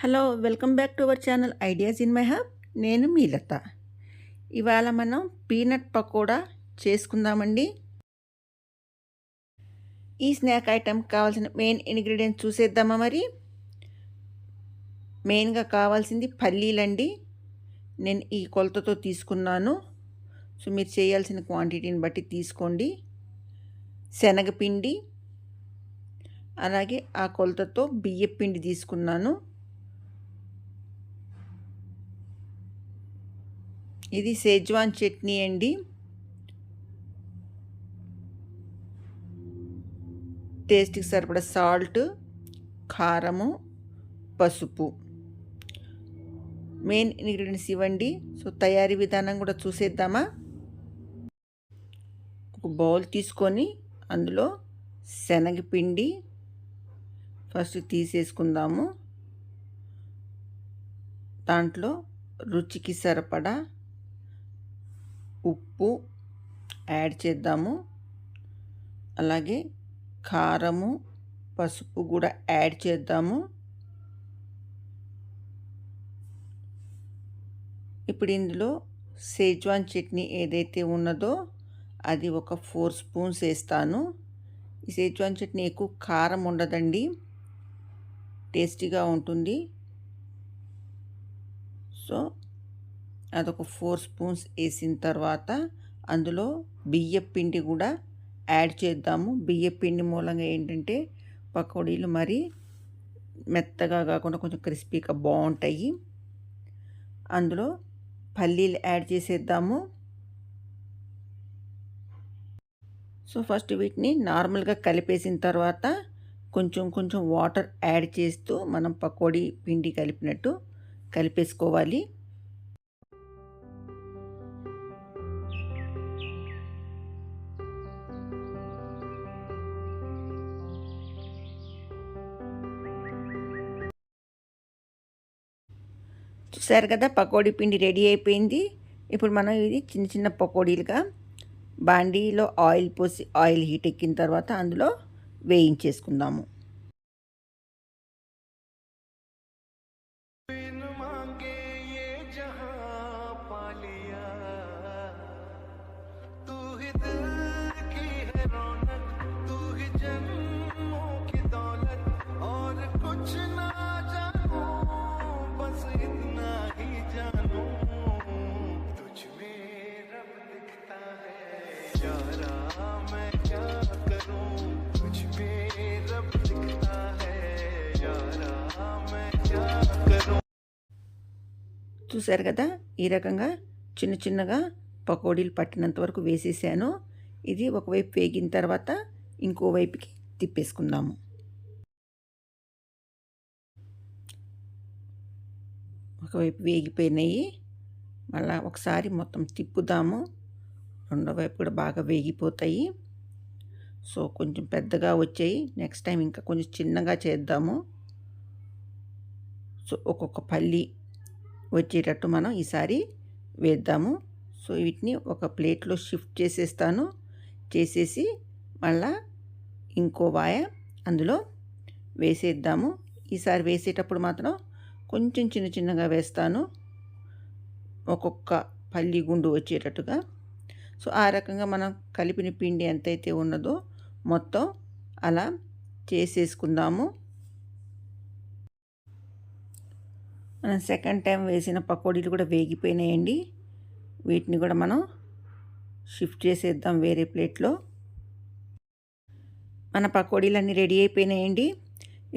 Hello welcome back to our channel ideas in my hub. నేను మీ లత. ఇవాళ మనం peanut pakoda చేసుకుందామండి. ఈ స్నాక్ ఐటెం కావాల్సిన మెయిన్ ఇంగ్రీడియంట్స్ చూసేద్దామా మరి. మెయిన్గా కావాల్సింది పల్లీలండి. నేను ఈ కొలతతో తీసుకున్నాను. సో మీరు చేయాల్సిన క్వాంటిటీని బట్టి తీసుకోండి. శనగపిండి, అలాగే ఆ కొలతతో బియ్యపిండి తీసుకున్నాను. ఇది సేజ్వాన్ చట్నీ అండి. టేస్ట్కి సరిపడా సాల్ట్, కారము, పసుపు మెయిన్ ఇంగ్రీడియంట్స్ ఇవ్వండి. సో తయారీ విధానం కూడా చూసేద్దామా. ఒక బౌల్ తీసుకొని అందులో శనగపిండి ఫస్ట్ తీసేసుకుందాము. దాంట్లో రుచికి సరిపడా ఉప్పు యాడ్ చేద్దాము. అలాగే కారము, పసుపు కూడా యాడ్ చేద్దాము. ఇప్పుడు ఇందులో సేజ్వాన్ చట్నీ ఏదైతే ఉన్నదో అది ఒక 4 స్పూన్స్ వేస్తాను. ఈ సేజ్వాన్ చట్నీ ఎక్కువ కారం ఉండదండి, టేస్టీగా ఉంటుంది. సో అదొక 4 స్పూన్స్ వేసిన తర్వాత అందులో బియ్యపిండి కూడా యాడ్ చేద్దాము. బియ్యపిండి మూలంగా ఏంటంటే పకోడీలు మరి మెత్తగా కాకుండా కొంచెం క్రిస్పీగా బాగుంటాయి. అందులో పల్లీలు యాడ్ చేసేద్దాము. సో ఫస్ట్ వీటిని నార్మల్గా కలిపేసిన తర్వాత కొంచెం కొంచెం వాటర్ యాడ్ చేస్తూ మనం పకోడీ పిండి కలిపినట్టు కలిపేసుకోవాలి. చూసారు కదా, పకోడీ పిండి రెడీ అయిపోయింది. ఇప్పుడు మనం ఇది చిన్న చిన్న పకోడీలుగా బాండీలో ఆయిల్ పోసి ఆయిల్ హీట్ ఎక్కిన తర్వాత అందులో వేయించేసుకుందాము. చూసారు కదా, ఈ రకంగా చిన్న చిన్నగా పకోడీలు పట్టినంత వరకు వేసేసాను. ఇది ఒకవైపు వేగిన తర్వాత ఇంకోవైపుకి తిప్పేసుకుందాము. ఒకవైపు వేగిపోయినాయి, మళ్ళీ ఒకసారి మొత్తం తిప్పుదాము. రెండో వైపు కూడా బాగా వేగిపోతాయి. సో కొంచెం పెద్దగా వచ్చాయి, నెక్స్ట్ టైం ఇంకా కొంచెం చిన్నగా చేద్దాము. సో ఒక్కొక్క పల్లి వచ్చేటట్టు మనం ఈసారి వేద్దాము. సో వీటిని ఒక ప్లేట్లో షిఫ్ట్ చేసేస్తాను. చేసేసి మళ్ళా ఇంకో వాయ అందులో వేసేద్దాము. ఈసారి వేసేటప్పుడు మాత్రం కొంచెం చిన్న చిన్నగా వేస్తాను, ఒక్కొక్క పల్లి గుండు వచ్చేటట్టుగా. సో ఆ రకంగా మనం కలిపిన పిండి ఎంతైతే ఉన్నదో మొత్తం అలా చేసేసుకుందాము. మనం సెకండ్ టైం వేసిన పకోడీలు కూడా వేగిపోయినాయండి. వీటిని కూడా మనం షిఫ్ట్ చేసేద్దాం వేరే ప్లేట్లో. మన పకోడీలన్నీ రెడీ అయిపోయినాయండి.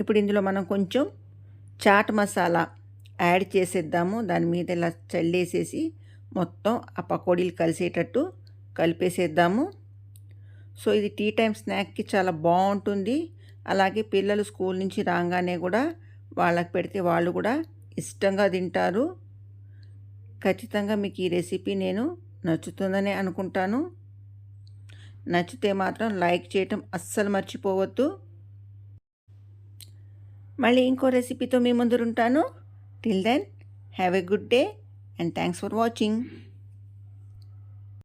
ఇప్పుడు ఇందులో మనం కొంచెం చాట్ మసాలా యాడ్ చేసేద్దాము. దాని మీద ఇలా చల్లేసేసి మొత్తం ఆ పకోడీలు కలిసేటట్టు కలిపేసేద్దాము. సో ఇది టీ టైం స్నాక్కి చాలా బాగుంటుంది. అలాగే పిల్లలు స్కూల్ నుంచి రాగానే కూడా వాళ్ళకి పెడితే వాళ్ళు కూడా ఇష్టంగా తింటారు. ఖచ్చితంగా మీకు ఈ రెసిపీ నేను నచ్చుతుందని అనుకుంటాను. నచ్చితే మాత్రం లైక్ చేయటం అస్సలు మర్చిపోవద్దు. మళ్ళీ ఇంకో రెసిపీతో మీ ముందు ఉంటాను. Till then have a good day and thanks for watching.